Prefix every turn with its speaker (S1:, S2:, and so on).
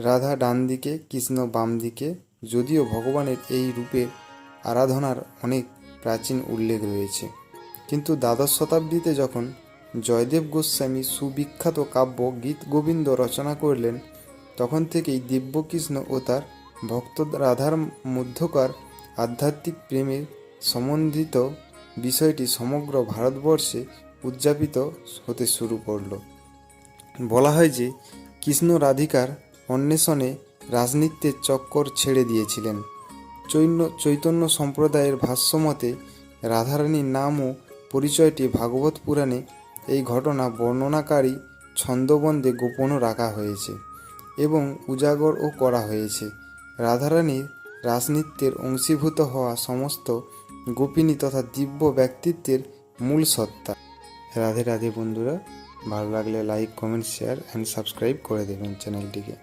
S1: রাধা ডান দিকে, কৃষ্ণ বাম দিকে। যদিও ভগবানের এই রূপের আরাধনার অনেক প্রাচীন উল্লেখ রয়েছে, কিন্তু দ্বাদশ শতাব্দীতে যখন জয়দেব গোস্বামী সুবিখ্যাত কাব্য গীত গোবিন্দ রচনা করলেন, তখন থেকেই দিব্যকৃষ্ণ ও তার ভক্ত রাধার মধ্যকার আধ্যাত্মিক প্রেমের সম্বন্ধিত বিষয়টি সমগ্র ভারতবর্ষে উদযাপিত হতে শুরু করল। বলা হয় যে কৃষ্ণ রাধিকার অন্বেষণে রাজনৃত্যের চক্কর ছেড়ে দিয়েছিলেন। চৈতন্য সম্প্রদায়ের ভাষ্যমতে রাধারানীর নাম ও পরিচয়টি ভাগবত পুরাণে এই ঘটনা বর্ণনাকারী ছন্দবন্দে গোপনও রাখা হয়েছে এবং উজাগরও করা হয়েছে। রাধারানীর রাসনৃত্যের অংশীভূত হওয়া সমস্ত গোপিনী তথা দিব্য ব্যক্তিত্বের মূল সত্তা। রাধে রাধে বন্ধুরা, ভালো লাগলে like, comment, share and subscribe করে দেবেন চ্যানেলটিকে।